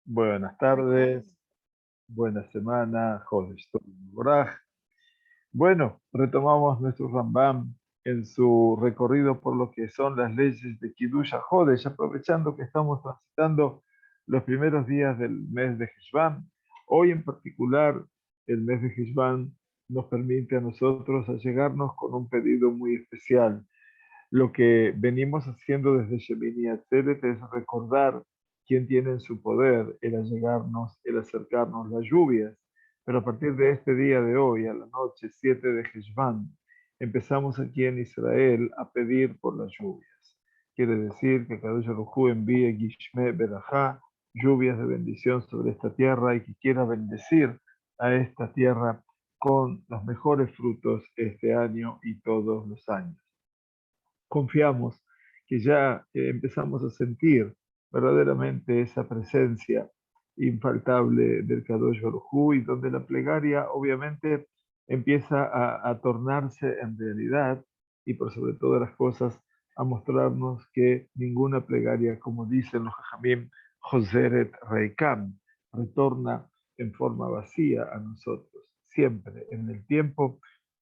Buenas tardes, buena semana, Jodesh Tov Boraj. Bueno, retomamos nuestro Rambam en su recorrido por lo que son las leyes de Kiddush Jodesh, aprovechando que estamos transitando los primeros días del mes de Heshvan. Hoy en particular, el mes de Heshvan nos permite a nosotros allegarnos con un pedido muy especial. Lo que venimos haciendo desde Shemini Atzeret es recordar quién tiene en su poder el allegarnos, el acercarnos las lluvias. Pero a partir de este día de hoy, a la noche 7 de Heshvan, empezamos aquí en Israel a pedir por las lluvias. Quiere decir que Kadosh Baruj Hu envíe Gishme Berajá, lluvias de bendición sobre esta tierra y que quiera bendecir a esta tierra con los mejores frutos este año y todos los años. Confiamos que ya empezamos a sentir verdaderamente esa presencia infaltable del Kadosh Baruj Hu, y donde la plegaria obviamente empieza a tornarse en realidad y por sobre todas las cosas a mostrarnos que ninguna plegaria, como dicen los Jajamim, Joseret Reikam, retorna en forma vacía a nosotros. Siempre en el tiempo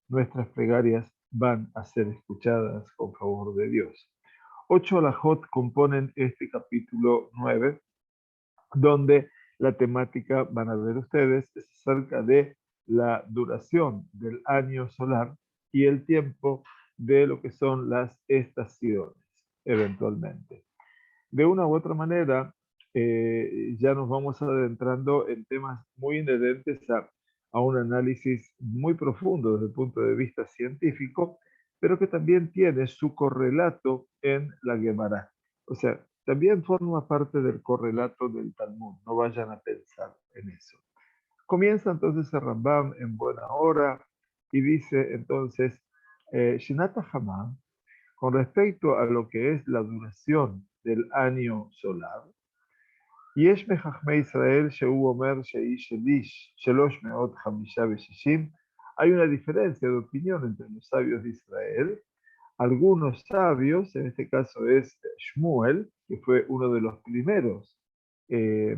nuestras plegarias van a ser escuchadas con favor de Dios. 8 alajot componen este capítulo 9, donde la temática, van a ver ustedes, es acerca de la duración del año solar y el tiempo de lo que son las estaciones, eventualmente. De una u otra manera, ya nos vamos adentrando en temas muy inherentes a un análisis muy profundo desde el punto de vista científico, pero que también tiene su correlato en la Gemara. O sea, también forma parte del correlato del Talmud, no vayan a pensar en eso. Comienza entonces el Rambam en buena hora y dice entonces, Shinat Hamam, con respecto a lo que es la duración del año solar, יש מחכמי ישראל שהוא אומר שהיא שליש 356, hay una diferencia de opinión entre los sabios de Israel. Algunos sabios, en este caso es Shmuel, que fue uno de los primeros eh,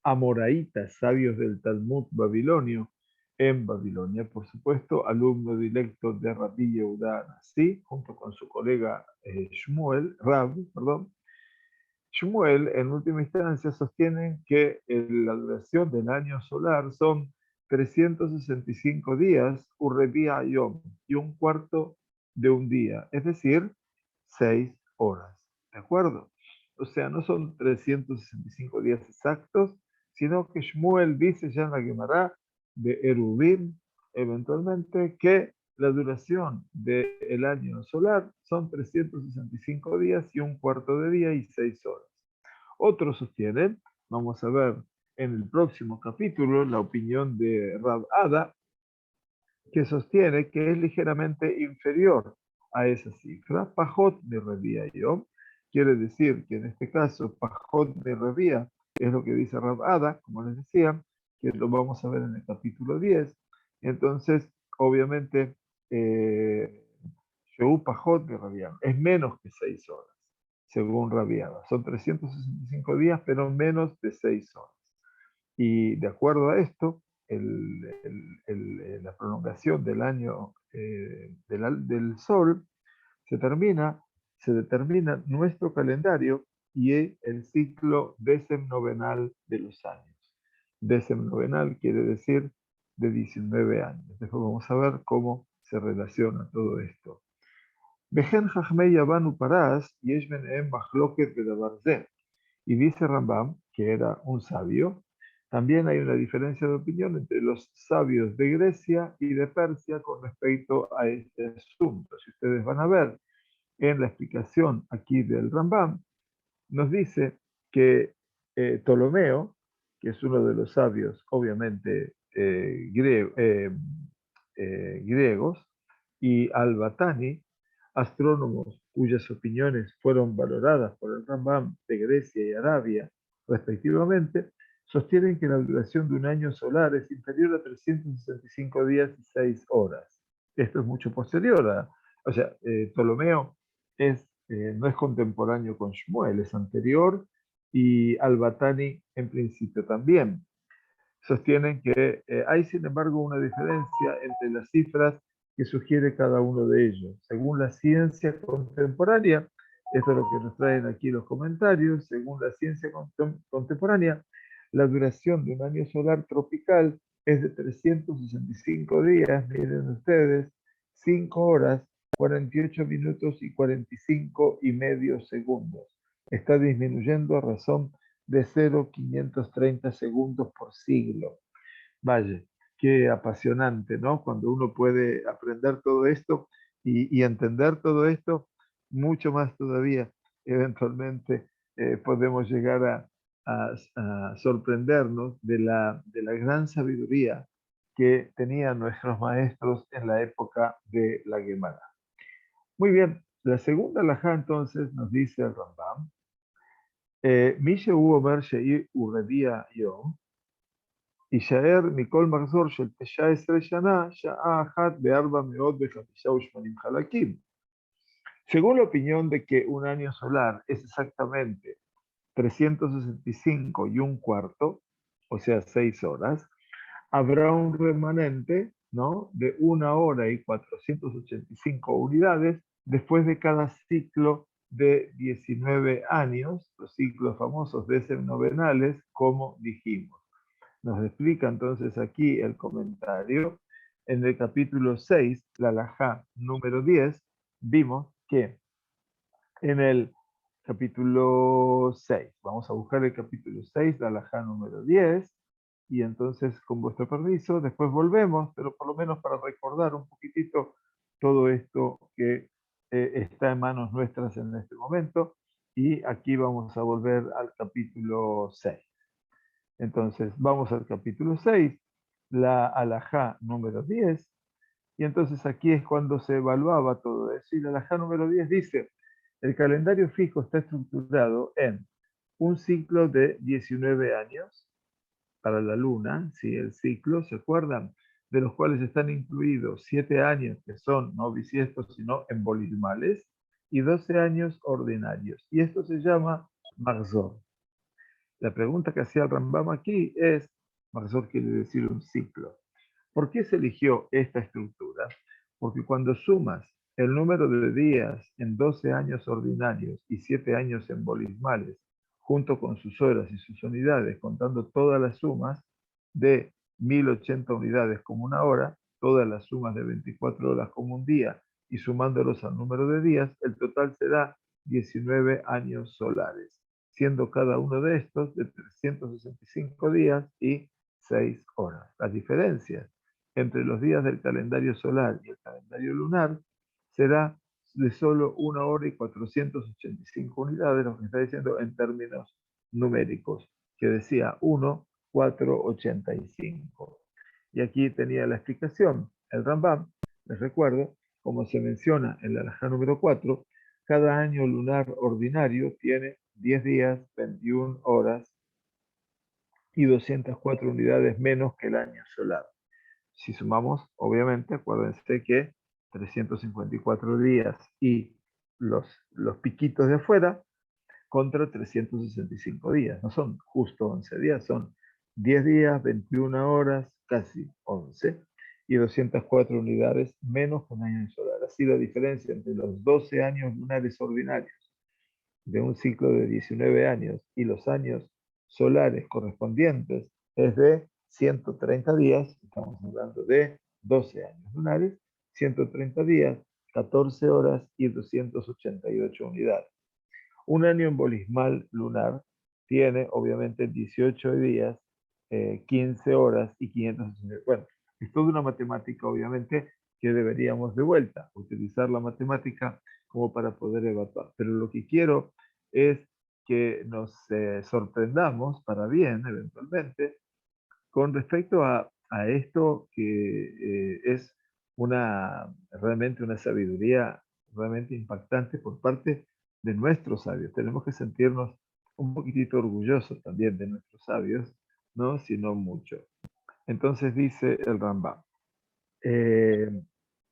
amoraitas sabios del Talmud babilonio, en Babilonia, por supuesto, alumno directo de Rabbi Yehuda Nasi, junto con su colega Shmuel, Rab, perdón. Shmuel, en última instancia, sostienen que la duración del año solar son 365 días, Urrebia Yom, y un cuarto de un día, es decir, 6 horas. ¿De acuerdo? O sea, no son 365 días exactos, sino que Shmuel dice ya en la Gemara de Eruvin, eventualmente, que la duración del año solar son 365 días y un cuarto de día y 6 horas. Otros sostienen, vamos a ver en el próximo capítulo, la opinión de Rab Ada, que sostiene que es ligeramente inferior a esa cifra. Pajot de Revía Yom quiere decir que en este caso Pajot de Revía es lo que dice Rab Ada, como les decía, que lo vamos a ver en el capítulo 10. Entonces, obviamente, Sheu Pajot de Revía es menos que 6 horas, según Rabiada. Son 365 días, pero menos de 6 horas. Y de acuerdo a esto, la prolongación del año del Sol se determina nuestro calendario y el ciclo decemnovenal de los años. Decemnovenal quiere decir de 19 años. Después vamos a ver cómo se relaciona todo esto. Vejen Jachmei Yavanu Paras, Yesh Benehem Machloket Bedavar Zeh. Y dice Rambam, que era un sabio, también hay una diferencia de opinión entre los sabios de Grecia y de Persia con respecto a este asunto. Si ustedes van a ver en la explicación aquí del Rambam, nos dice que Ptolomeo, que es uno de los sabios, obviamente, griegos, y Al-Batani, astrónomos cuyas opiniones fueron valoradas por el Rambam de Grecia y Arabia, respectivamente, sostienen que la duración de un año solar es inferior a 365 días y 6 horas. Esto es mucho posterior o sea, Ptolomeo no es contemporáneo con Shmuel, es anterior y Al-Batani en principio también. Sostienen que hay, sin embargo, una diferencia entre las cifras que sugiere cada uno de ellos. Según la ciencia contemporánea, esto es lo que nos traen aquí los comentarios, según la ciencia contemporánea, la duración de un año solar tropical es de 365 días, miren ustedes, 5 horas, 48 minutos y 45 y medio segundos. Está disminuyendo a razón de 0,530 segundos por siglo. Vaya, qué apasionante, ¿no? Cuando uno puede aprender todo esto y entender todo esto, mucho más todavía, eventualmente podemos llegar a sorprendernos de la gran sabiduría que tenían nuestros maestros en la época de la Gemara. Muy bien, la segunda alajá entonces nos dice el Rambam, מי שהוא אומר שהוא רביע יום, יישאר מכל מחזור של 19 שנה, שעה אחת ב-485 חלקים. Según la opinión de que un año solar es exactamente 365 y un cuarto, o sea, 6 horas, habrá un remanente, ¿no?, de 1 hora y 485 unidades después de cada ciclo de 19 años, los ciclos famosos decenovenales, como dijimos. Nos explica entonces aquí el comentario. En el capítulo 6, la alajá número 10, vimos que en el capítulo 6, vamos a buscar el capítulo 6, la alajá número 10, y entonces, con vuestro permiso, después volvemos, pero por lo menos para recordar un poquitito todo esto que está en manos nuestras en este momento, y aquí vamos a volver al capítulo 6. Entonces, vamos al capítulo 6, la alajá número 10, y entonces aquí es cuando se evaluaba todo eso. Y la alajá número 10 dice, el calendario fijo está estructurado en un ciclo de 19 años para la luna, ¿sí? El ciclo, ¿se acuerdan? De los cuales están incluidos 7 años que son no bisiestos, sino embolismales, y 12 años ordinarios. Y esto se llama Marzor. La pregunta que hacía el Rambam aquí es, Marzor quiere decir un ciclo. ¿Por qué se eligió esta estructura? Porque cuando sumas el número de días en 12 años ordinarios y 7 años embolismales, junto con sus horas y sus unidades, contando todas las sumas de 1080 unidades como una hora, todas las sumas de 24 horas como un día, y sumándolos al número de días, el total será 19 años solares, siendo cada uno de estos de 365 días y 6 horas. Las diferencias entre los días del calendario solar y el calendario lunar será de solo 1 hora y 485 unidades, lo que está diciendo en términos numéricos, que decía 1,485. Y aquí tenía la explicación. El Rambam, les recuerdo, como se menciona en la alajá número 4, cada año lunar ordinario tiene 10 días, 21 horas y 204 unidades menos que el año solar. Si sumamos, obviamente, acuérdense que 354 días y los piquitos de afuera contra 365 días. No son justo 11 días, son 10 días, 21 horas, casi 11, y 204 unidades menos que un año solar. Así la diferencia entre los 12 años lunares ordinarios de un ciclo de 19 años y los años solares correspondientes es de 130 días, estamos hablando de 12 años lunares, 130 días, 14 horas y 288 unidades. Un año embolismal lunar tiene obviamente 18 días, 15 horas y 560. Bueno, es toda una matemática obviamente que deberíamos de vuelta utilizar la matemática como para poder evaluar. Pero lo que quiero es que nos sorprendamos para bien eventualmente con respecto a esto que es realmente una sabiduría realmente impactante por parte de nuestros sabios. Tenemos que sentirnos un poquitito orgullosos también de nuestros sabios, ¿no? Si no mucho. Entonces dice el Rambam, eh,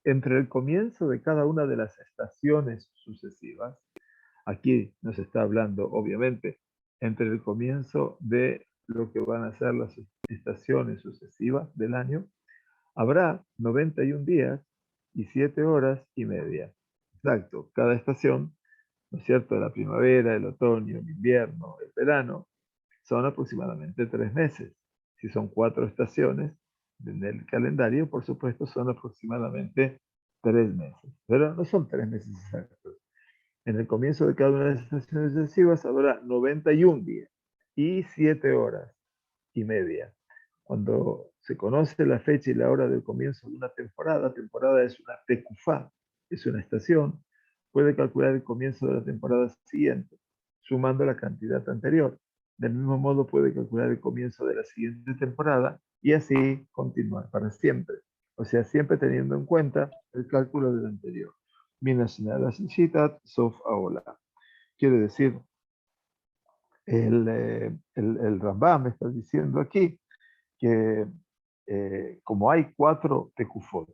entre el comienzo de cada una de las estaciones sucesivas, aquí nos está hablando obviamente entre el comienzo de lo que van a ser las estaciones sucesivas del año, habrá 91 días y 7 horas y media. Exacto, cada estación, ¿no es cierto? La primavera, el otoño, el invierno, el verano, son aproximadamente 3 meses. Si son 4 estaciones en el calendario, por supuesto, son aproximadamente 3 meses. Pero no son 3 meses exactos. En el comienzo de cada una de las estaciones sucesivas habrá 91 días y 7 horas y media. Cuando se conoce la fecha y la hora del comienzo de una temporada, temporada es una tecufá, es una estación, puede calcular el comienzo de la temporada siguiente, sumando la cantidad anterior. Del mismo modo puede calcular el comienzo de la siguiente temporada y así continuar para siempre. O sea, siempre teniendo en cuenta el cálculo del anterior. Sof Aola. Quiere decir, el Rambam está diciendo aquí que como hay 4 tekufot,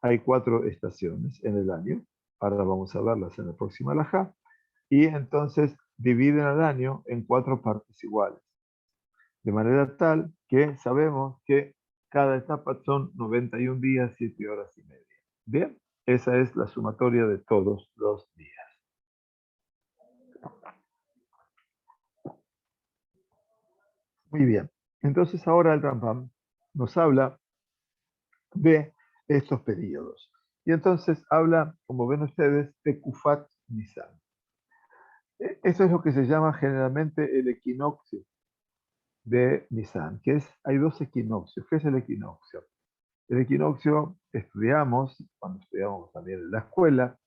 hay 4 estaciones en el año, ahora vamos a verlas en la próxima alajá, y entonces dividen el año en 4 partes iguales, de manera tal que sabemos que cada etapa son 91 días, 7 horas y media. Bien, esa es la sumatoria de todos los días. Muy bien, entonces ahora el Rambam nos habla de estos periodos. Y entonces habla, como ven ustedes, de Kufat Nisan. Eso es lo que se llama generalmente el equinoccio de Nisan, que es, hay 2 equinoccios. ¿Qué es el equinoccio? El equinoccio, estudiamos, cuando estudiamos también en la escuela,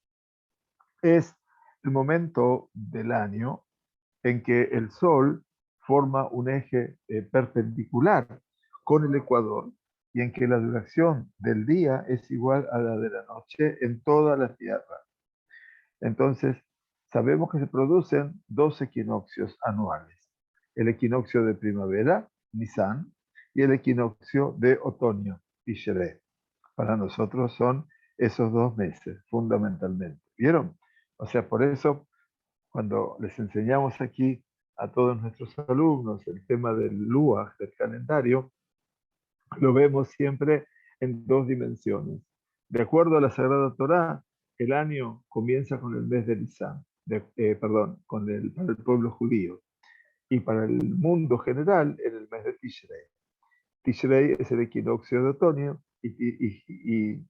es el momento del año en que el Sol forma un eje perpendicular con el ecuador y en que la duración del día es igual a la de la noche en toda la Tierra. Entonces, sabemos que se producen 2 equinoccios anuales. El equinoccio de primavera, Nisan, y el equinoccio de otoño, Tishrei. Para nosotros son esos 2 meses, fundamentalmente. ¿Vieron? O sea, por eso cuando les enseñamos aquí a todos nuestros alumnos el tema del LUAG, del calendario, lo vemos siempre en 2 dimensiones. De acuerdo a la Sagrada Torá, el año comienza con el mes de Nisan, perdón, para el pueblo judío, y para el mundo general en el mes de Tishrei. Tishrei es el equinoccio de otoño y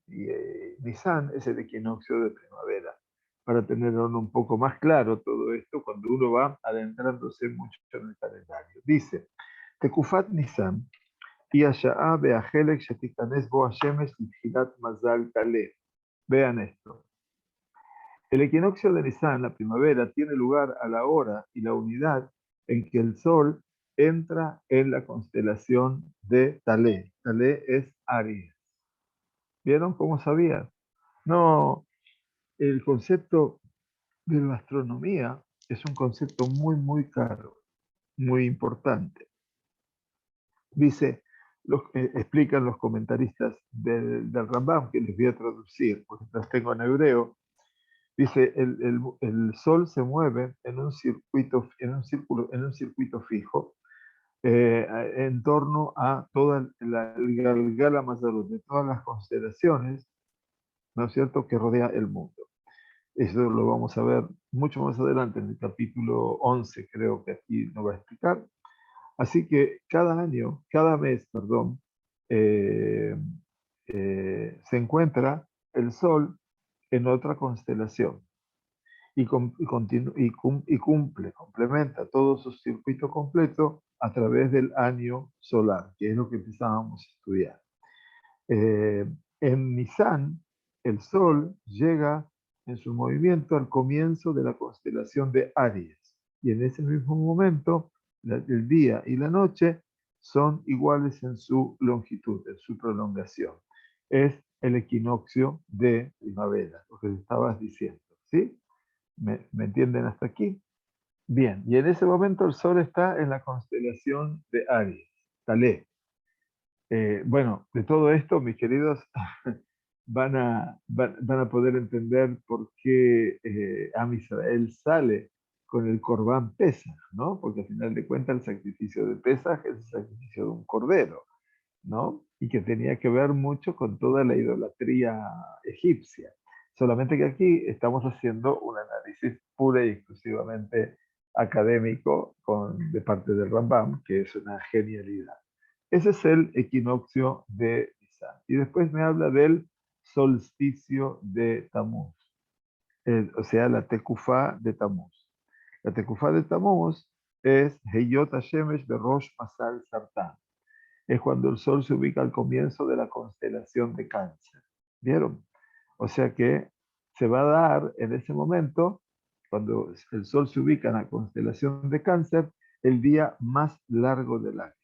Nisan es el equinoccio de primavera. Para tenerlo un poco más claro todo esto, cuando uno va adentrándose mucho en el calendario. Dice, Tekufat Nisan, y Asha'a Beajelek Shetikanes Bo Hashemesh Lithilat Mazal Taleh. Vean esto. El equinoccio de Nisan, la primavera, tiene lugar a la hora y la unidad en que el sol entra en la constelación de Talé. Talé es Aries. ¿Vieron cómo sabía? No, el concepto de la astronomía es un concepto muy, muy caro, muy importante. Dice, explican los comentaristas del Rambam, que les voy a traducir, porque las tengo en hebreo. Dice, el Sol se mueve en un circuito, en un circuito fijo, en torno a toda el Galgala Mazarut, de todas las constelaciones, ¿no es cierto?, que rodea el mundo. Eso lo vamos a ver mucho más adelante, en el capítulo 11, creo que aquí nos va a explicar. Así que cada mes, perdón, eh, se encuentra el Sol en otra constelación y cumple, complementa todo su circuito completo a través del año solar, que es lo que empezábamos a estudiar. Eh, en Nisan, el Sol llega en su movimiento al comienzo de la constelación de Aries, y en ese mismo momento, el día y la noche son iguales en su longitud, en su prolongación. Es el equinoccio de primavera, lo que estabas diciendo, ¿sí? ¿Me entienden hasta aquí? Bien, y en ese momento el Sol está en la constelación de Aries, Talé. Bueno, de todo esto, mis queridos, van a poder entender por qué Am Israel sale con el Corbán Pesaj, ¿no? Porque al final de cuentas el sacrificio de Pesaj es el sacrificio de un cordero, ¿no? Y que tenía que ver mucho con toda la idolatría egipcia. Solamente que aquí estamos haciendo un análisis pura y exclusivamente académico de parte del Rambam, que es una genialidad. Ese es el equinoccio de Nisan. Y después me habla del solsticio de Tamuz, o sea, la Tekufá de Tamuz. La Tekufá de Tamuz es Heyot Hashemesh Berosh Masal Sartán. Es cuando el sol se ubica al comienzo de la constelación de Cáncer. ¿Vieron? O sea que se va a dar en ese momento, cuando el sol se ubica en la constelación de Cáncer, el día más largo del año.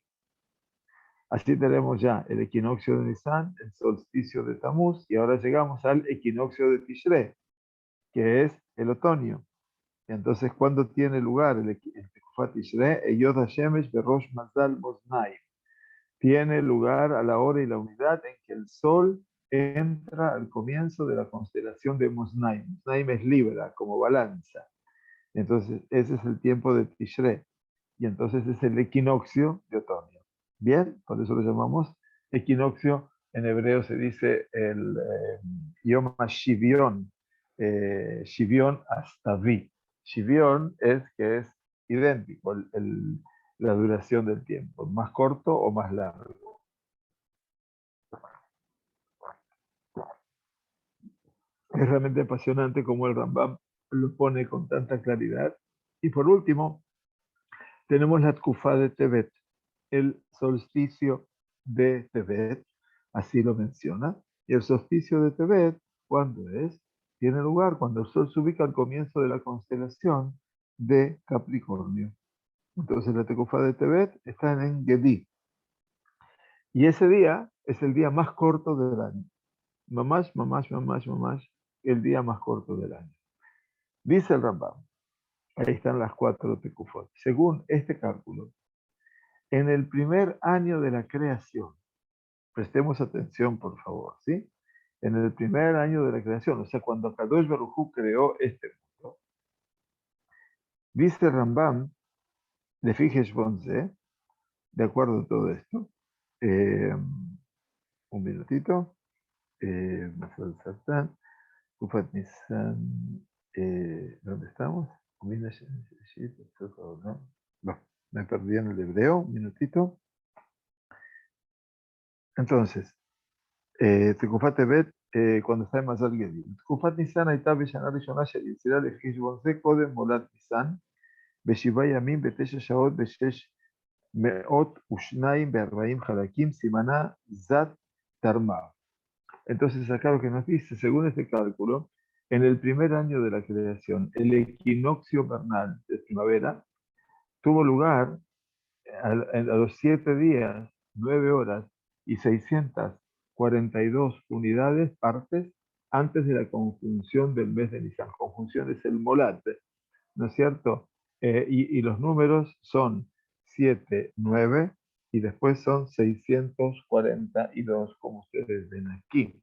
Así tenemos ya el equinoccio de Nisan, el solsticio de Tamuz, y ahora llegamos al equinoccio de Tishrei, que es el otoño. Entonces, ¿cuándo tiene lugar el Tekufat Tishrei? Eyod Hashemesh Berosh Mazal Moznaim. Tiene lugar a la hora y la unidad en que el sol entra al comienzo de la constelación de Moznaim. Moznaim es Libra, como balanza. Entonces, ese es el tiempo de Tishrei. Y entonces es el equinoccio de otoño. Bien, por eso lo llamamos equinoccio. En hebreo se dice el Yom HaShivion, Shivion hasta Vi. Shivion es que es idéntico, la duración del tiempo, más corto o más largo. Es realmente apasionante como el Rambam lo pone con tanta claridad. Y por último, tenemos la Tkufá de Tebet, el solsticio de Tebet, así lo menciona. Y el solsticio de Tebet, ¿cuándo es? Tiene lugar cuando el sol se ubica al comienzo de la constelación de Capricornio. Entonces la Tkufá de Tebet está en Gedi. Y ese día es el día más corto del año. Mamás, el día más corto del año. Dice el Rambam, ahí están las 4 Tekufot. Según este cálculo, en el primer año de la creación, prestemos atención por favor, ¿sí? En el primer año de la creación, o sea, cuando Kadosh Baruj Hu creó este mundo, dice Rambam, de Fijesh Bonze, de acuerdo a todo esto, un minutito, Masal Sartán, Kufat Nisan, ¿dónde estamos? No, me perdí en el hebreo, un minutito. Entonces, תקופת טבת, cuando está en Mazal Gedi. תקופת ניסן הייתה בשנה ראשונה של יצירה לחשבון זה, קודם מולד ניסן, בשבעה ימים, בתשע שעות, בשש מאות ושניים בארבעים חלקים, סימנה זת תרמה. Entonces, acá lo que nos dice, según este cálculo, en el primer año de la creación, el equinoccio vernal de primavera tuvo lugar a los 7 días, 9 horas y 642 unidades, partes, antes de la conjunción del mes de Nisan. Conjunción es el Molat, ¿no es cierto? Y los números son 7, 9 y después son 642, como ustedes ven aquí.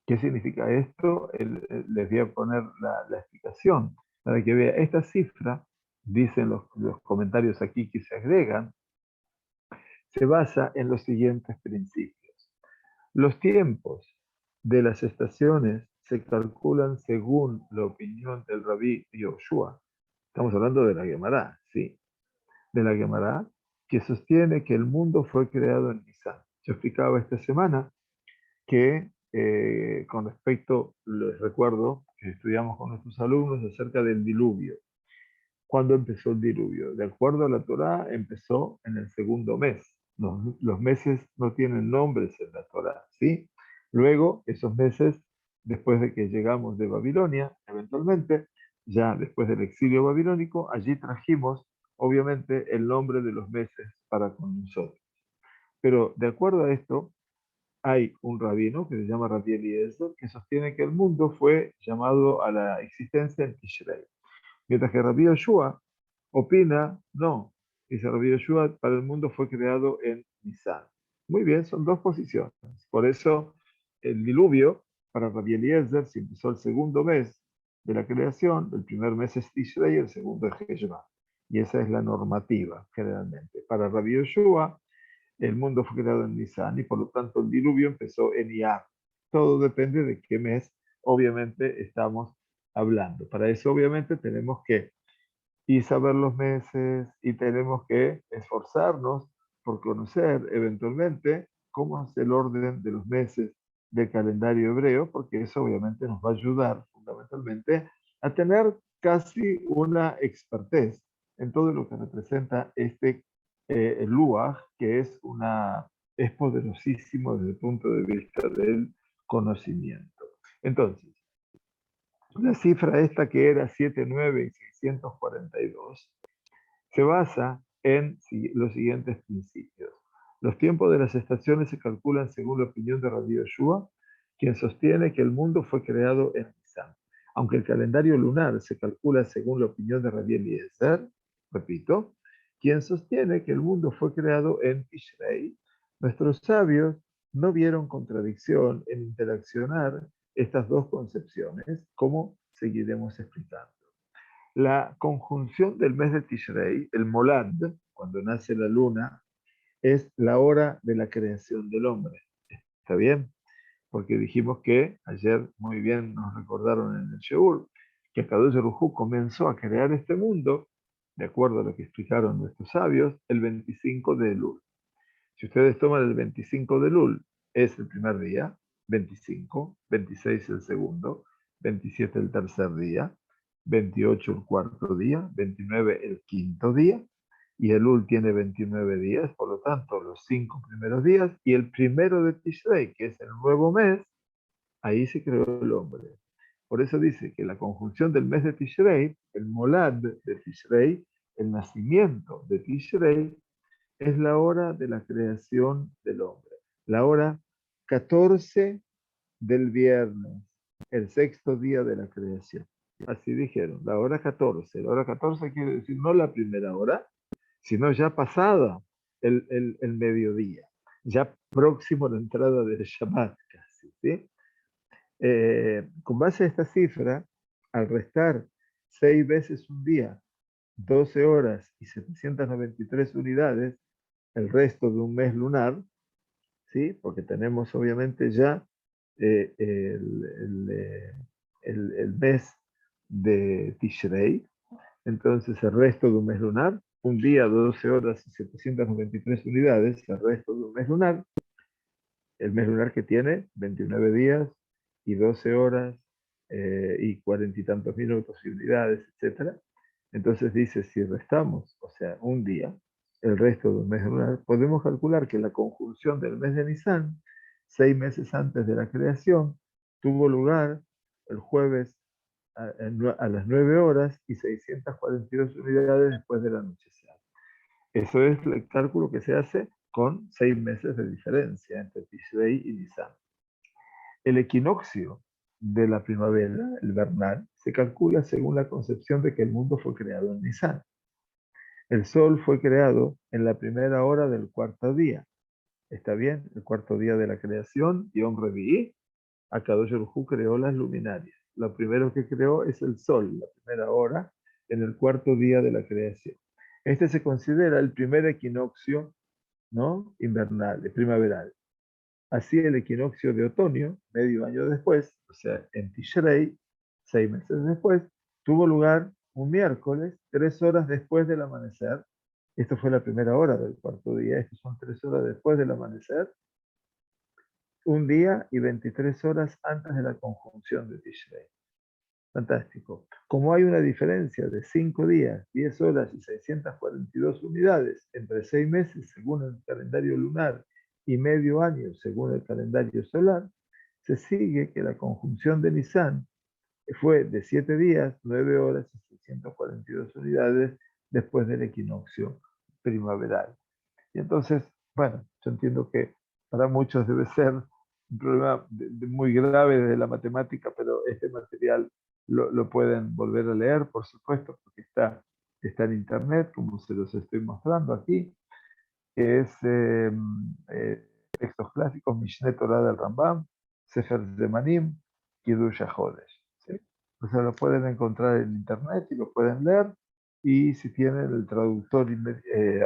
¿Qué significa esto? Les voy a poner la explicación para que vea esta cifra, dicen los comentarios aquí que se agregan, se basa en los siguientes principios. Los tiempos de las estaciones se calculan según la opinión del Rabí Yoshua. Estamos hablando de la Gemara, ¿sí? De la Gemara, que sostiene que el mundo fue creado en Nisan. Yo explicaba esta semana que con respecto, les recuerdo que estudiamos con nuestros alumnos acerca del diluvio. ¿Cuándo empezó el diluvio? De acuerdo a la Torá, empezó en el segundo mes. Los meses no tienen nombres en la Torá, ¿sí? Luego, esos meses, después de que llegamos de Babilonia, eventualmente, ya después del exilio babilónico, allí trajimos, obviamente, el nombre de los meses para con nosotros. Pero de acuerdo a esto, hay un rabino que se llama Rabbi Eliezer, que sostiene que el mundo fue llamado a la existencia en Tishrei. Mientras que Rabbi Yoshua opina, no, dice Rabbi Yoshua, para el mundo fue creado en Nisan. Muy bien, son dos posiciones. Por eso el diluvio, para Rabbi Eliezer, se empezó el segundo mes de la creación, el primer mes es Tishrei y el segundo es Heshvan. Y esa es la normativa, generalmente. Para Rabbi Yoshua, el mundo fue creado en Nisan y por lo tanto el diluvio empezó en Iyar. Todo depende de qué mes, obviamente, estamos hablando. Para eso, obviamente, tenemos que y saber los meses y tenemos que esforzarnos por conocer eventualmente cómo es el orden de los meses del calendario hebreo, porque eso obviamente nos va a ayudar fundamentalmente a tener casi una expertez en todo lo que representa el Luaj, que es poderosísimo desde el punto de vista del conocimiento. Entonces, la cifra esta que era 79 y 642 se basa en los siguientes principios. Los tiempos de las estaciones se calculan según la opinión de Rabbi Yoshua, quien sostiene que el mundo fue creado en Nisan. Aunque el calendario lunar se calcula según la opinión de Rabbi Eliezer, repito, quien sostiene que el mundo fue creado en Tishrei, nuestros sabios no vieron contradicción en interaccionar estas dos concepciones, como seguiremos explicando. La conjunción del mes de Tishrei, el Molad, cuando nace la luna, es la hora de la creación del hombre. ¿Está bien? Porque dijimos que ayer muy bien nos recordaron en el Sheur que Kadosh Baruj Hu comenzó a crear este mundo, de acuerdo a lo que explicaron nuestros sabios, el 25 de Elul. Si ustedes toman el 25 de Elul, es el primer día, 25, 26 el segundo, 27 el tercer día, 28 el cuarto día, 29 el quinto día, y Elul tiene 29 días, por lo tanto, los 5 primeros días, y el primero de Tishrei, que es el nuevo mes, ahí se creó el hombre. Por eso dice que la conjunción del mes de Tishrei, el Molad de Tishrei, el nacimiento de Tishrei, es la hora de la creación del hombre. La hora 14 del viernes, el sexto día de la creación. Así dijeron, la hora 14. La hora 14 quiere decir no la primera hora, sino ya pasada el mediodía, ya próximo a la entrada del Shabbat casi. ¿Sí? Con base a esta cifra, al restar 6 veces un día, 12 horas y 793 unidades, el resto de un mes lunar, ¿sí? Porque tenemos obviamente ya eh, el, el mes de Tishrei, entonces el resto de un mes lunar, un día, 12 horas y 793 unidades, el resto de un mes lunar, el mes lunar que tiene 29 días y 12 horas y 40 y tantos minutos y unidades, etc. Entonces dice, si restamos, o sea, un día, el resto de un mes lunar, podemos calcular que la conjunción del mes de Nisan, 6 meses antes de la creación, tuvo lugar el jueves a las 9 horas y 642 unidades después del anochecer. Eso es el cálculo que se hace con 6 meses de diferencia entre Tishrei y Nisan. El equinoccio de la primavera, el vernal, se calcula según la concepción de que el mundo fue creado en Nisan. El sol fue creado en la primera hora del cuarto día. ¿Está bien? El cuarto día de la creación, Yom Revi'i, Akadosh Baruj Hu creó las luminarias. Lo primero que creó es el sol, la primera hora, en el cuarto día de la creación. Este se considera el primer equinoccio, ¿no? Invernal, primaveral. Así el equinoccio de otoño, medio año después, o sea, en Tishrei, 6 meses después, tuvo lugar un miércoles, 3 horas después del amanecer. Esto fue la primera hora del cuarto día, estas son 3 horas después del amanecer, un día y 23 horas antes de la conjunción de Tishrei. Fantástico. Como hay una diferencia de 5 días, 10 horas y 642 unidades entre 6 meses según el calendario lunar y medio año según el calendario solar, se sigue que la conjunción de Nisan fue de 7 días, 9 horas y 642 unidades después del equinoccio primaveral. Y entonces, bueno, yo entiendo que para muchos debe ser un problema muy grave de la matemática, pero este material lo pueden volver a leer, por supuesto, porque está en internet, como se los estoy mostrando aquí, que es textos clásicos, Mishneh Torah del Rambam, Sefer Zemanim, Kiddush HaChodesh. ¿Sí? O sea, lo pueden encontrar en internet y lo pueden leer. Y si tienen el traductor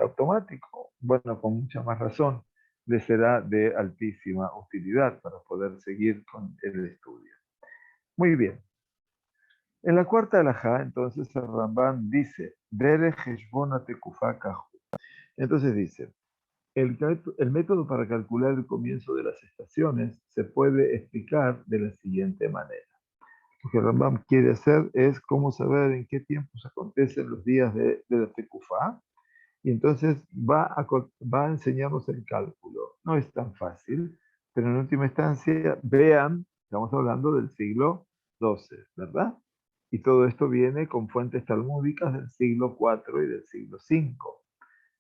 automático, bueno, con mucha más razón, les será de altísima utilidad para poder seguir con el estudio. Muy bien. En la cuarta alajá, entonces, el Rambam dice, Derech Heshbon Tekufá Kaju. Entonces dice, el método para calcular el comienzo de las estaciones se puede explicar de la siguiente manera. Lo que Rambam quiere hacer es cómo saber en qué tiempos acontecen los días de la Tekufá, y entonces va a enseñarnos el cálculo. No es tan fácil, pero en última instancia, vean, estamos hablando del siglo XII, ¿verdad? Y todo esto viene con fuentes talmúdicas del siglo IV y del siglo V,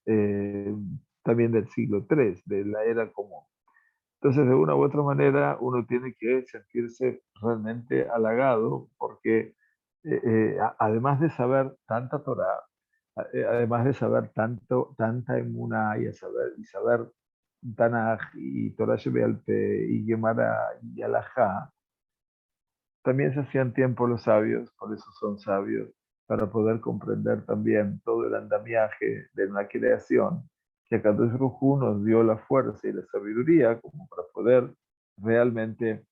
eh, también del siglo III, de la era común. Entonces, de una u otra manera, uno tiene que sentirse realmente halagado porque además de saber tanta Torah, además de saber tanta emuná y saber Tanaj y Torah Shebealpe y Gemara y Alajá, también se hacían tiempo los sabios, por eso son sabios, para poder comprender también todo el andamiaje de una creación, que Akadosh Baruj Hu nos dio la fuerza y la sabiduría como para poder realmente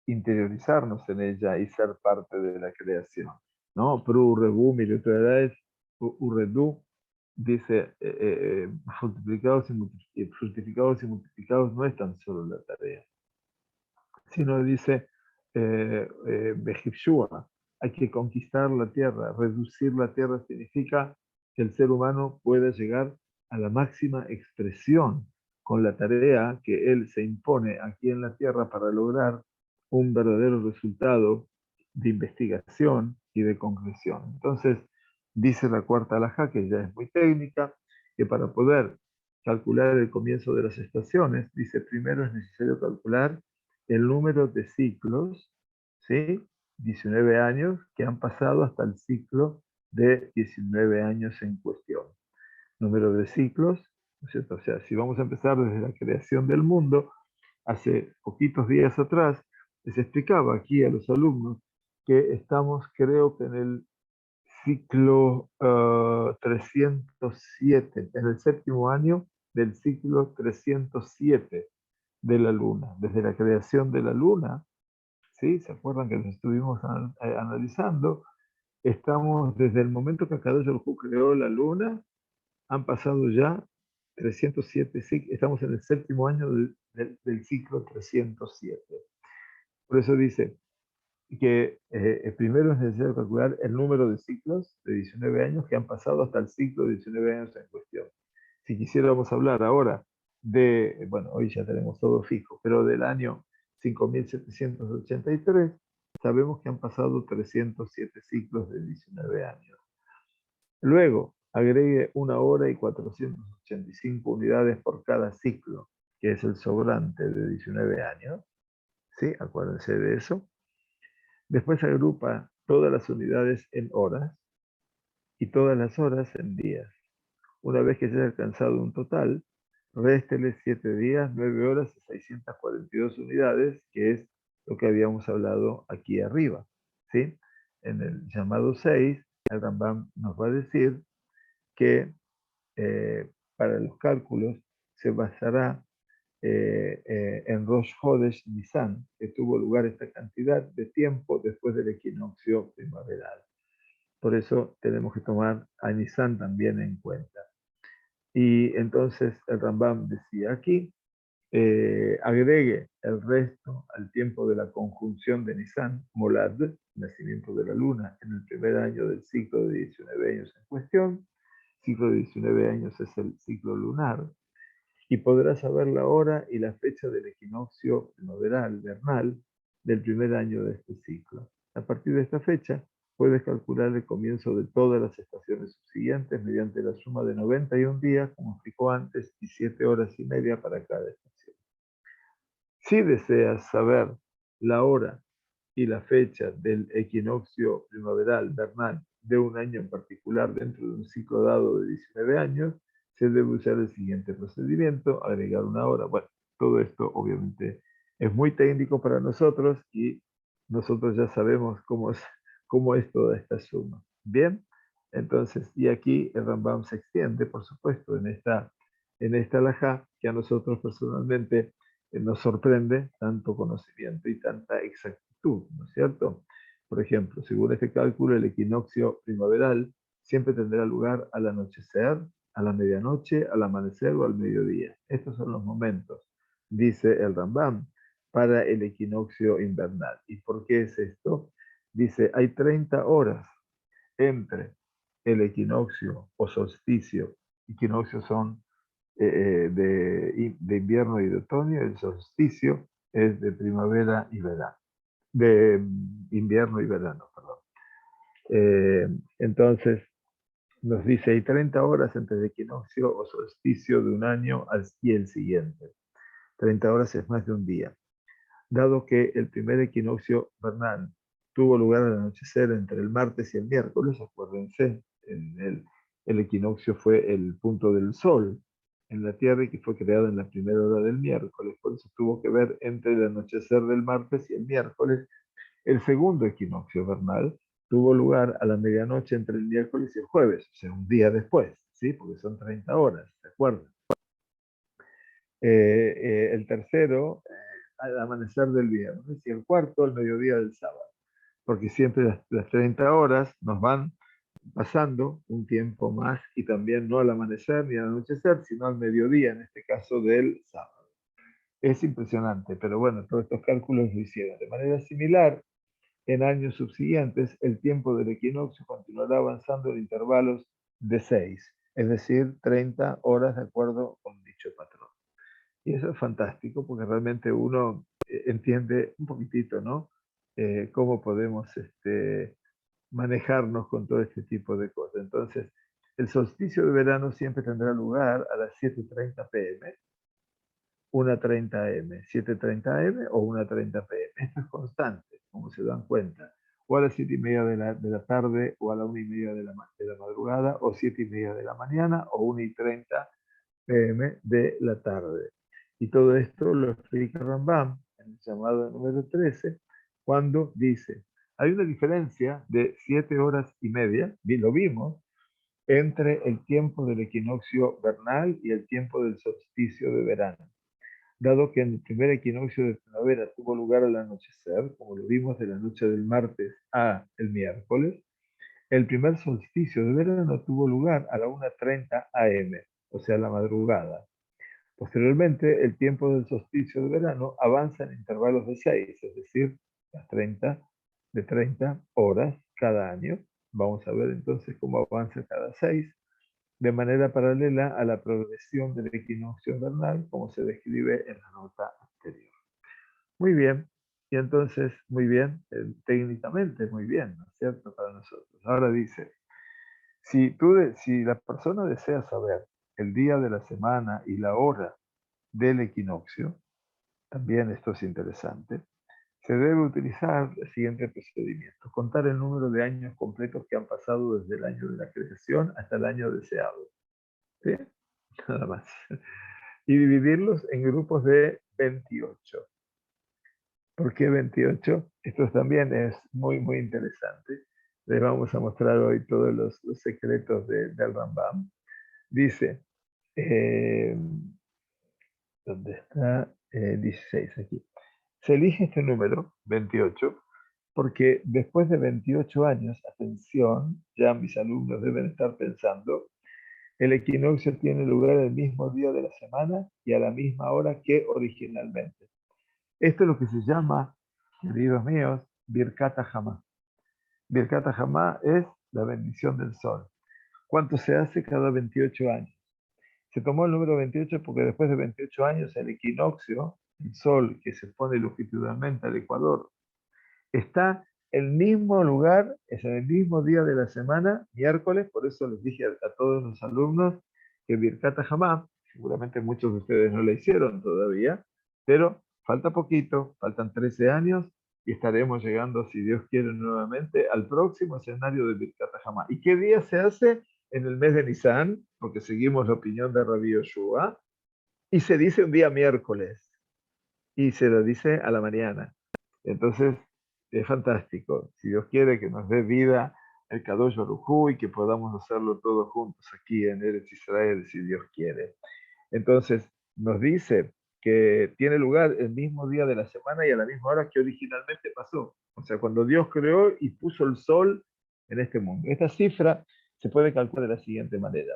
interiorizarnos en ella y ser parte de la creación. ¿No? Pero Urrebu, mi letra es Urredu, dice, fructificados y multiplicados no es tan solo la tarea, sino dice, Behipshua, hay que conquistar la tierra. Reducir la tierra significa que el ser humano pueda llegar a la máxima expresión con la tarea que él se impone aquí en la tierra para lograr un verdadero resultado de investigación y de concreción. Entonces, dice la cuarta alajá, que ya es muy técnica, que para poder calcular el comienzo de las estaciones, dice, primero es necesario calcular el número de ciclos, ¿sí? 19 años que han pasado hasta el ciclo de 19 años en cuestión. Número de ciclos, ¿no es cierto? O sea, si vamos a empezar desde la creación del mundo, hace poquitos días atrás, les explicaba aquí a los alumnos que estamos, creo que en el ciclo 307, en el séptimo año del ciclo 307 de la luna, desde la creación de la luna, ¿sí? ¿Se acuerdan que nos estuvimos analizando? Estamos desde el momento que Akadosh Baruj Hu creó la luna, han pasado ya 307 ciclos, estamos en el séptimo año del ciclo 307. Por eso dice que primero es necesario calcular el número de ciclos de 19 años que han pasado hasta el ciclo de 19 años en cuestión. Si quisiéramos hablar ahora de, bueno, hoy ya tenemos todo fijo, pero del año 5783, sabemos que han pasado 307 ciclos de 19 años. Luego, agregue 1 hora y 485 unidades por cada ciclo, que es el sobrante de 19 años. ¿Sí? Acuérdense de eso. Después agrupa todas las unidades en horas y todas las horas en días. Una vez que se haya alcanzado un total, réstele 7 días, 9 horas y 642 unidades, que es lo que habíamos hablado aquí arriba. ¿Sí? En el llamado 6, el Rambam nos va a decir que para los cálculos se basará en Rosh Hodesh Nisan, que tuvo lugar esta cantidad de tiempo después del equinoccio primaveral. Por eso tenemos que tomar a Nisan también en cuenta. Y entonces el Rambam decía aquí, agregue el resto al tiempo de la conjunción de Nisan, Molad, nacimiento de la luna, en el primer año del ciclo de 19 años en cuestión. Ciclo de 19 años es el ciclo lunar, y podrás saber la hora y la fecha del equinoccio primaveral, vernal, del primer año de este ciclo. A partir de esta fecha, puedes calcular el comienzo de todas las estaciones subsiguientes mediante la suma de 91 días, como explicó antes, y 7 horas y media para cada estación. Si deseas saber la hora y la fecha del equinoccio primaveral vernal de un año en particular dentro de un ciclo dado de 19 años, se debe usar el siguiente procedimiento, agregar 1 hora. Bueno, todo esto obviamente es muy técnico para nosotros y nosotros ya sabemos cómo es toda esta suma. Bien, entonces, y aquí el Rambam se extiende, por supuesto, en esta alajá, que a nosotros personalmente nos sorprende tanto conocimiento y tanta exactitud, ¿no es cierto? Por ejemplo, según este cálculo, el equinoccio primaveral siempre tendrá lugar al anochecer, a la medianoche, al amanecer o al mediodía. Estos son los momentos, dice el Rambam, para el equinoccio invernal. ¿Y por qué es esto? Dice, hay 30 horas entre el equinoccio o solsticio. Equinoccios son de invierno y de otoño, el solsticio es de primavera y verano, de invierno y verano, perdón. Entonces, nos dice, hay 30 horas entre el equinoccio o solsticio de un año y el siguiente. 30 horas es más de un día. Dado que el primer equinoccio vernal tuvo lugar al anochecer entre el martes y el miércoles, acuérdense, el equinoccio fue el punto del sol en la Tierra y que fue creado en la primera hora del miércoles, por eso tuvo que ver entre el anochecer del martes y el miércoles. El segundo equinoccio vernal tuvo lugar a la medianoche entre el miércoles y el jueves, o sea, un día después, ¿sí? Porque son 30 horas, ¿de acuerdo? El tercero, al amanecer del viernes, y el cuarto, al mediodía del sábado, porque siempre las 30 horas nos van pasando un tiempo más y también no al amanecer ni al anochecer, sino al mediodía, en este caso del sábado. Es impresionante, pero bueno, todos estos cálculos lo hicieron. De manera similar, en años subsiguientes, el tiempo del equinoccio continuará avanzando en intervalos de 6, es decir, 30 horas de acuerdo con dicho patrón. Y eso es fantástico porque realmente uno entiende un poquitito, ¿no? Cómo podemos manejarnos con todo este tipo de cosas. Entonces, el solsticio de verano siempre tendrá lugar a las 7:30 pm, 1:30 am, 7:30 am o 1:30 pm. Esto es constante, como se dan cuenta. O a las 7:30 de la tarde, o a la 1:30 de la madrugada, o 7:30 de la mañana, o 1:30 pm de la tarde. Y todo esto lo explica Rambam en el llamado número 13, cuando dice, hay una diferencia de 7 horas y media, lo vimos, entre el tiempo del equinoccio vernal y el tiempo del solsticio de verano. Dado que en el primer equinoccio de primavera tuvo lugar al anochecer, como lo vimos de la noche del martes a el miércoles, el primer solsticio de verano tuvo lugar a la 1:30 am, o sea, la madrugada. Posteriormente, el tiempo del solsticio de verano avanza en intervalos de 6, es decir, de 30 horas cada año. Vamos a ver entonces cómo avanza cada 6, de manera paralela a la progresión del equinoccio invernal, como se describe en la nota anterior. Muy bien, y entonces, muy bien, técnicamente muy bien, ¿no es cierto?, para nosotros. Ahora dice, si la persona desea saber el día de la semana y la hora del equinoccio, también esto es interesante, se debe utilizar el siguiente procedimiento: contar el número de años completos que han pasado desde el año de la creación hasta el año deseado. ¿Sí? Nada más. Y dividirlos en grupos de 28. ¿Por qué 28? Esto también es muy, muy interesante. Les vamos a mostrar hoy todos los secretos del Rambam. Dice, ¿dónde está? 16 aquí. Se elige este número, 28, porque después de 28 años, atención, ya mis alumnos deben estar pensando, el equinoccio tiene lugar el mismo día de la semana y a la misma hora que originalmente. Esto es lo que se llama, queridos míos, Birkat Hamá. Birkat Hamá es la bendición del sol. ¿Cuánto se hace cada 28 años? Se tomó el número 28 porque después de 28 años el equinoccio, el sol que se pone longitudinalmente al ecuador, está en el mismo lugar, es en el mismo día de la semana, miércoles. Por eso les dije a todos los alumnos que Birkat Hamá, seguramente muchos de ustedes no la hicieron todavía, pero falta poquito, faltan 13 años y estaremos llegando, si Dios quiere, nuevamente al próximo escenario de Birkat Hamá. ¿Y qué día se hace? En el mes de Nisan, porque seguimos la opinión de Rabbi Yoshua, y se dice un día miércoles, y se lo dice a la mañana. Entonces, es fantástico. Si Dios quiere que nos dé vida el Kadosh Baruj Hu y que podamos hacerlo todos juntos aquí en Eretz Israel, si Dios quiere. Entonces, nos dice que tiene lugar el mismo día de la semana y a la misma hora que originalmente pasó. O sea, cuando Dios creó y puso el sol en este mundo. Esta cifra se puede calcular de la siguiente manera.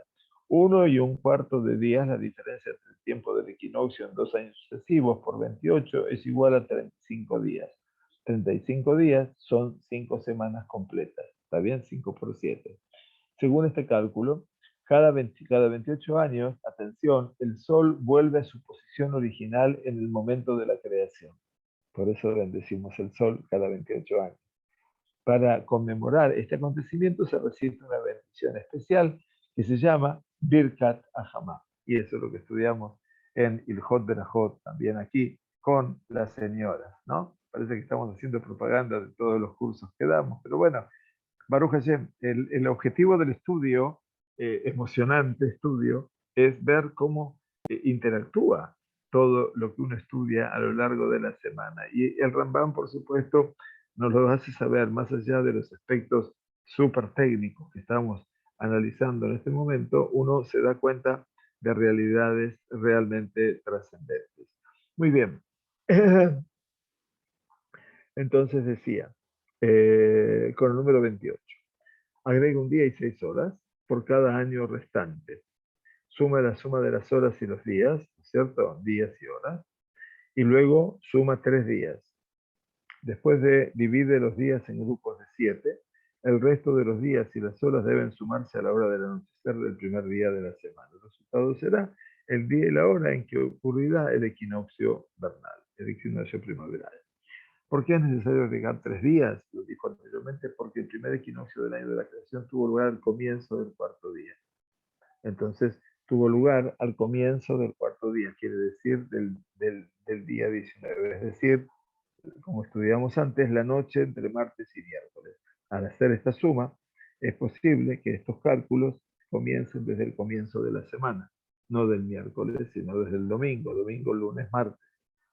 1,25 de días, la diferencia entre el tiempo del equinoccio en 2 años sucesivos por 28 es igual a 35 días. 35 días son 5 semanas completas. ¿Está bien? 5 por 7. Según este cálculo, cada 28 años, atención, el Sol vuelve a su posición original en el momento de la creación. Por eso bendecimos el Sol cada 28 años. Para conmemorar este acontecimiento se recibe una bendición especial que se llama Birkat Ahama. Y eso es lo que estudiamos en Ilhot Berajot, también aquí, con las señoras, ¿no? Parece que estamos haciendo propaganda de todos los cursos que damos, pero bueno, Baruch Hashem, el objetivo del estudio, emocionante estudio, es ver cómo interactúa todo lo que uno estudia a lo largo de la semana. Y el Rambam, por supuesto, nos lo hace saber más allá de los aspectos súper técnicos que estamos analizando en este momento, uno se da cuenta de realidades realmente trascendentes. Muy bien. Entonces decía, con el número 28. Agrega un día y 6 horas por cada año restante. Suma la suma de las horas y los días, ¿cierto? Días y horas. Y luego suma 3 días. Después divide los días en grupos de 7. El resto de los días y las horas deben sumarse a la hora del anochecer del primer día de la semana. El resultado será el día y la hora en que ocurrirá el equinoccio vernal, el equinoccio primaveral. ¿Por qué es necesario agregar 3 días? Lo dijo anteriormente, porque el primer equinoccio del año de la creación tuvo lugar al comienzo del cuarto día. Entonces, tuvo lugar al comienzo del cuarto día, quiere decir del día 19, es decir, como estudiamos antes, la noche entre martes y miércoles. Al hacer esta suma, es posible que estos cálculos comiencen desde el comienzo de la semana, no del miércoles, sino desde el domingo, lunes, martes,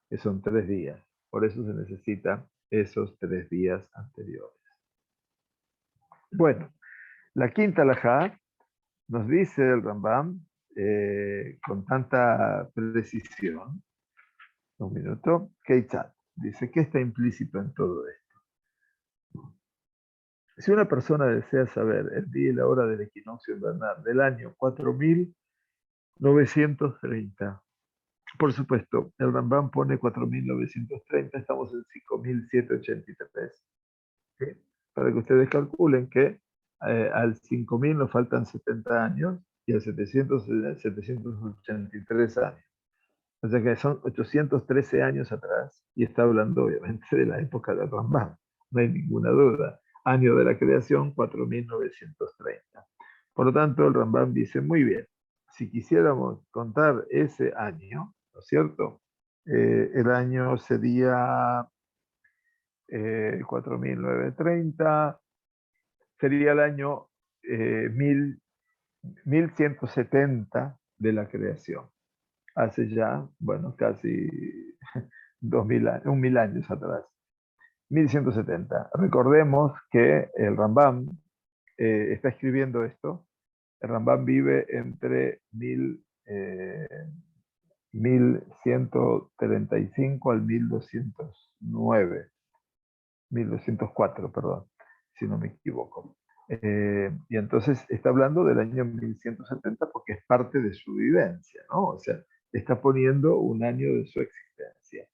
que son 3 días. Por eso se necesitan esos 3 días anteriores. Bueno, la quinta alajá nos dice el Rambam con tanta precisión, un minuto, Keitzat, dice que está implícito en todo esto. Si una persona desea saber el día y la hora del equinoccio invernal del año 4930, por supuesto, el Rambam pone 4930, estamos en 5783. ¿Sí? Para que ustedes calculen que al 5000 nos faltan 70 años y al 783 años. O sea que son 813 años atrás y está hablando obviamente de la época del Rambam, no hay ninguna duda. Año de la creación, 4930. Por lo tanto, el Rambam dice, muy bien, si quisiéramos contar ese año, ¿no es cierto? El año sería 4930, sería el año 1170 de la creación. Hace ya, bueno, casi 2000 años, 1000 años atrás. 1170. Recordemos que el Rambam está escribiendo esto. El Rambam vive entre 1135 al 1209. 1204, perdón, si no me equivoco. Y entonces está hablando del año 1170 porque es parte de su vivencia, ¿no? O sea, está poniendo un año de su existencia.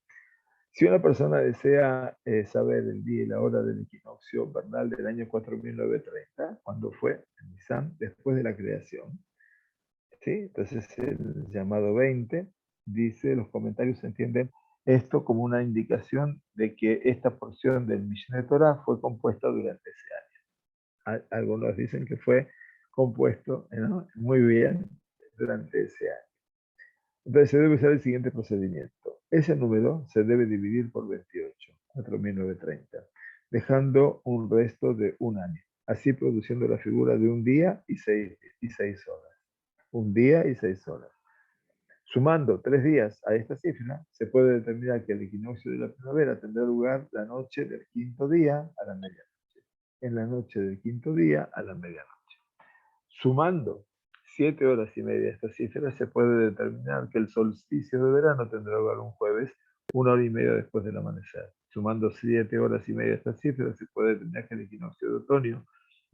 Si una persona desea saber el día y la hora del equinoccio vernal del año 4930, cuando fue en Nisan, después de la creación, ¿sí? Entonces el llamado 20 dice, los comentarios entienden esto como una indicación de que esta porción del Mishneh Torah fue compuesta durante ese año. Algunos dicen que fue compuesto, ¿no? Muy bien durante ese año. Entonces se debe usar el siguiente procedimiento. Ese número se debe dividir por 28, 4930, dejando un resto de un año, así produciendo la figura de un día y 6 horas. Un día y 6 horas. Sumando 3 días a esta cifra, se puede determinar que el equinoccio de la primavera tendrá lugar la noche del quinto día a la medianoche. En la noche del quinto día a la medianoche. Sumando 7 horas y media a esta cifra, se puede determinar que el solsticio de verano tendrá lugar un jueves, 1 hora y media después del amanecer. Sumando 7 horas y media a esta cifra, se puede determinar que el equinoccio de otoño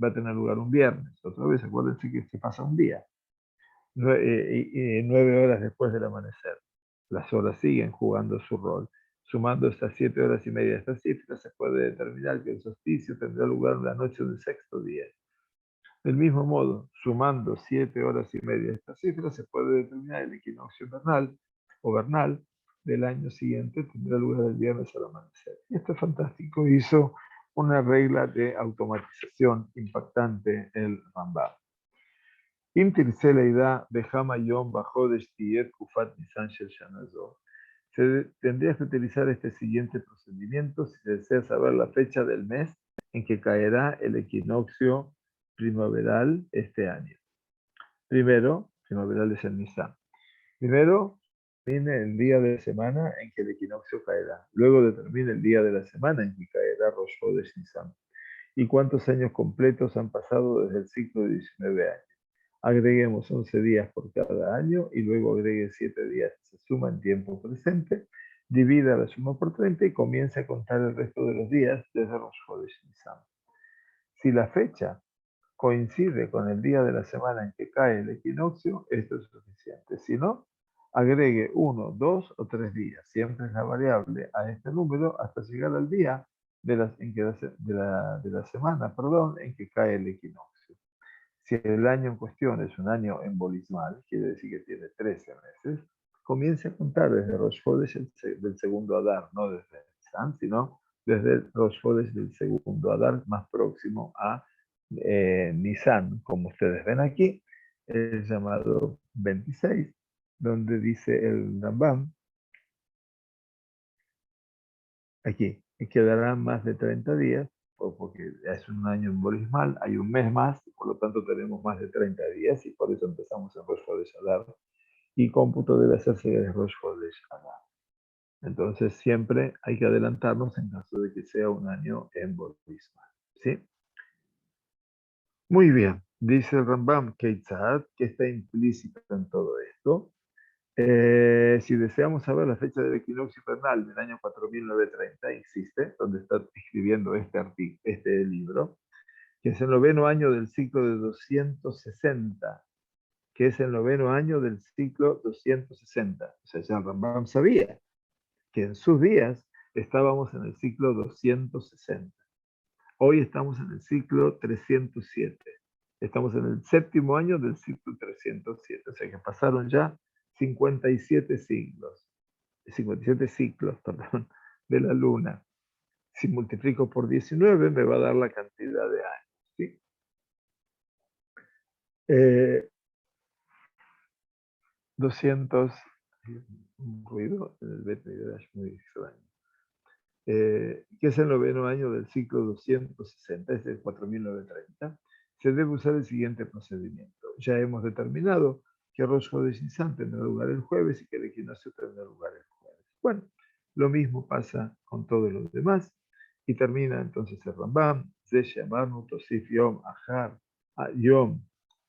va a tener lugar un viernes. Otra vez, acuérdense que se pasa un día. 9 horas después del amanecer. Las horas siguen jugando su rol. Sumando estas 7 horas y media a esta cifra, se puede determinar que el solsticio tendrá lugar la noche del sexto día. Del mismo modo, sumando 7 horas y media a esta cifra, se puede determinar el equinoccio vernal o vernal del año siguiente, tendrá lugar el viernes al amanecer. Y esto es fantástico, hizo una regla de automatización impactante el Rambam. אם תרצה לידה בכמה יום בחודש תהיה תקופת ניסן של שנה זו. Tendrías que utilizar este siguiente procedimiento si deseas saber la fecha del mes en que caerá el equinoccio primaveral este año. Primero, primaveral es el Nisan. Primero, determine el día de la semana en que el equinoccio caerá. Luego determine el día de la semana en que caerá Rosh Chodesh Nisan. ¿Y cuántos años completos han pasado desde el ciclo de 19 años? Agreguemos 11 días por cada año y luego agregue 7 días que se suma en tiempo presente, divida la suma por 30 y comience a contar el resto de los días desde Rosh Chodesh Nisan. Si la fecha coincide con el día de la semana en que cae el equinoccio, esto es suficiente. Si no, agregue 1, 2 o 3 días. Siempre es la variable a este número hasta llegar al día de la semana en que cae el equinoccio. Si el año en cuestión es un año embolismal, quiere decir que tiene 13 meses, comience a contar desde Rosh Chodesh del segundo Adar, no desde Nisan, sino desde el Rosh Chodesh del segundo Adar más próximo a Nisan, como ustedes ven aquí, es llamado 26, donde dice el Rambam, aquí, quedarán más de 30 días, porque es un año embolismal, hay un mes más, por lo tanto tenemos más de 30 días, y por eso empezamos en Rosh Chodesh Adar, y cómputo debe hacerse de Rosh Chodesh Adar. Entonces siempre hay que adelantarnos en caso de que sea un año embolismal, ¿sí? Muy bien, dice el Rambam Keitzad, que está implícito en todo esto. Si deseamos saber la fecha del equinoccio invernal del año 4930, insiste, donde está escribiendo este libro, que es el noveno año del ciclo de 260, que es el noveno año del ciclo 260. O sea, ya Rambam sabía que en sus días estábamos en el ciclo 260. Hoy estamos en el ciclo 307. Estamos en el séptimo año del ciclo 307. O sea que pasaron ya 57 siglos. 57 ciclos, perdón, de la luna. Si multiplico por 19 me va a dar la cantidad de años. ¿Sí? 200, un ruido en el Bet Midrash muy extraño. Que es el noveno año del ciclo 260, es el 4930, se debe usar el siguiente procedimiento. Ya hemos determinado que Rosh Chodesh Nisan tendrá lugar el jueves y que el equinoccio tendrá lugar el jueves. Bueno, lo mismo pasa con todos los demás y termina entonces el Rambam, Ze Shemarnu Tosif Yom Achar Yom,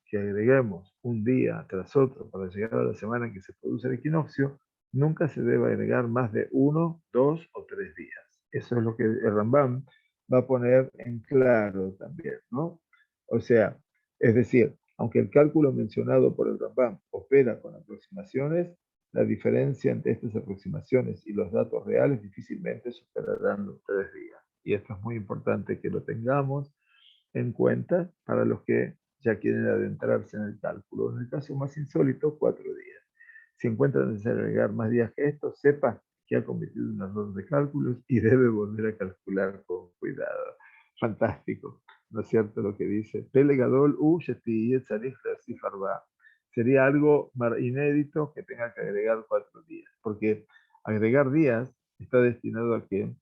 que agreguemos un día tras otro para llegar a la semana en que se produce el equinoccio, nunca se debe agregar más de 1, 2 o 3 días. Eso es lo que el Rambam va a poner en claro también, ¿no? O sea, es decir, aunque el cálculo mencionado por el Rambam opera con aproximaciones, la diferencia entre estas aproximaciones y los datos reales difícilmente superarán los 3 días. Y esto es muy importante que lo tengamos en cuenta para los que ya quieren adentrarse en el cálculo. En el caso más insólito, 4 días. Si encuentra necesario agregar más días que esto, sepa que ha cometido un error de cálculos y debe volver a calcular con cuidado. Fantástico, ¿no es cierto lo que dice? Pelegadol sería algo inédito que tenga que agregar 4 días, porque agregar días está destinado a que,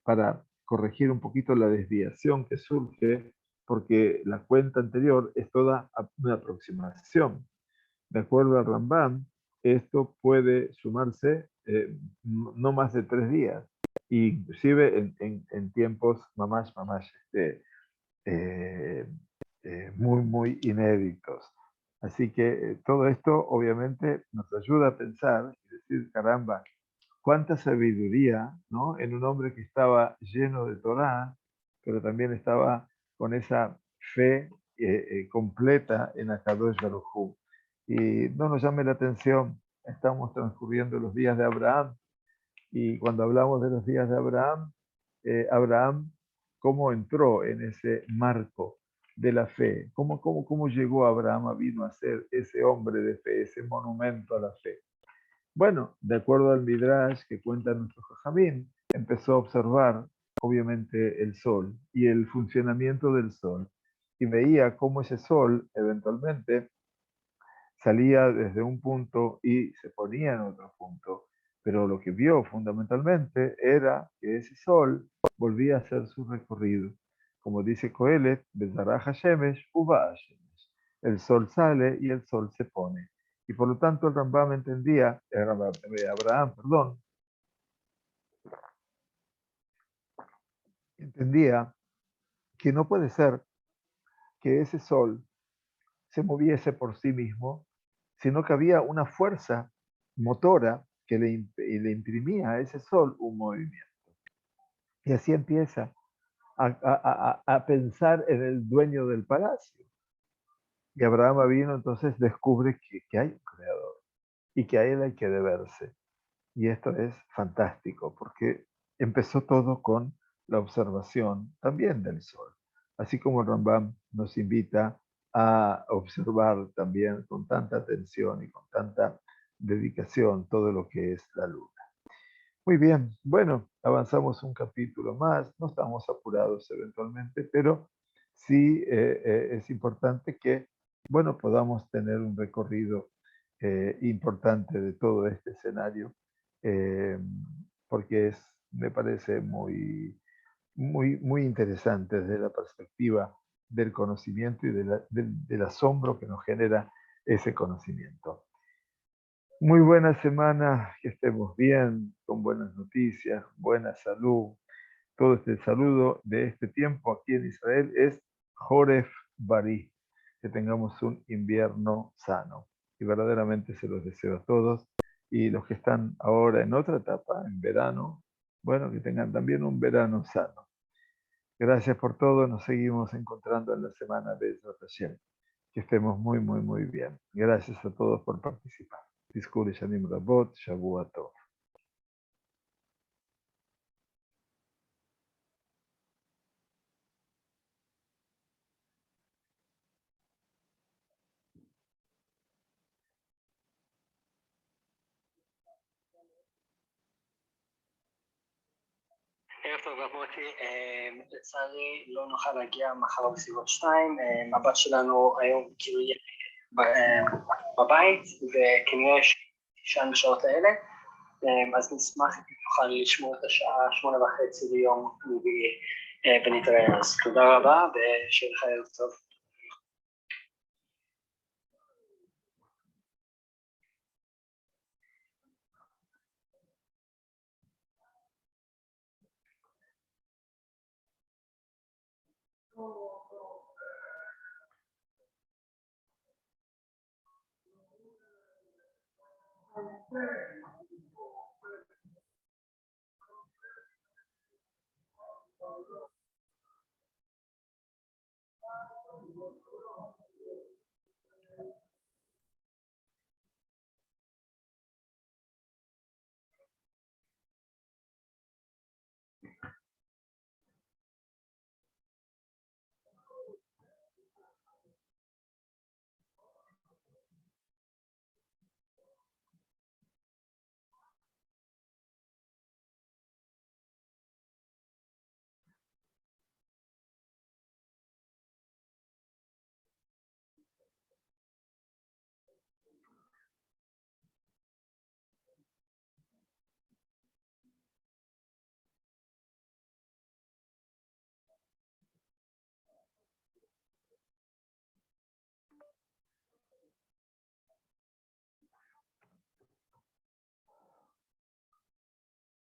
para corregir un poquito la desviación que surge, porque la cuenta anterior es toda una aproximación. De acuerdo al Rambam, esto puede sumarse no más de 3 días, inclusive en tiempos mamás, eh, muy inéditos. Así que todo esto obviamente nos ayuda a pensar y decir, caramba, cuánta sabiduría, ¿no? En un hombre que estaba lleno de Torá, pero también estaba con esa fe completa en Akadosh Baruj Hu. Y no nos llame la atención, estamos transcurriendo los días de Abraham, y cuando hablamos de los días de Abraham, Abraham, ¿cómo entró en ese marco de la fe? ¿Cómo llegó Abraham, vino a ser ese hombre de fe, ese monumento a la fe? Bueno, de acuerdo al Midrash que cuenta nuestro Jajamín, empezó a observar, obviamente, el sol y el funcionamiento del sol, y veía cómo ese sol eventualmente salía desde un punto y se ponía en otro punto, pero lo que vio fundamentalmente era que ese sol volvía a hacer su recorrido. Como dice Coelet, Bezarah Hashemesh uva Hashemesh. El sol sale y el sol se pone. Y por lo tanto el Rambam entendía, Abraham, perdón, entendía que no puede ser que ese sol se moviese por sí mismo, sino que había una fuerza motora que le imprimía a ese sol un movimiento. Y así empieza a pensar en el dueño del palacio. Y Abraham vino entonces descubre que hay un creador y que a él hay que deberse. Y esto es fantástico porque empezó todo con la observación también del sol. Así como el Rambam nos invita a observar también con tanta atención y con tanta dedicación todo lo que es la luna. Muy bien, bueno, avanzamos un capítulo más, no estamos apurados eventualmente, pero sí es importante que, bueno, podamos tener un recorrido importante de todo este escenario, eh, porque me parece muy interesante desde la perspectiva del conocimiento y del asombro que nos genera ese conocimiento. Muy buena semana, que estemos bien, con buenas noticias, buena salud. Todo este saludo de este tiempo aquí en Israel es Joref Bari. Que tengamos un invierno sano. Y verdaderamente se los deseo a todos. Y los que están ahora en otra etapa, en verano, bueno, que tengan también un verano sano. Gracias por todo. Nos seguimos encontrando en la semana de Hashem. Que estemos muy bien. Gracias a todos por participar. Tizkuri Shanim Rabot, Shavua Tov. ערב טוב רב מוטי, לצערי לא נוכל להגיע מחר בסביבות 2, הבת שלנו היום כאילו יהיה בבית וכנראה שישן בשעות האלה, אז נשמח אם נוכל לשמור את השעה 8:30 ליום רביעי ונתראה. אז תודה רבה ושיהיה לך ערב טוב.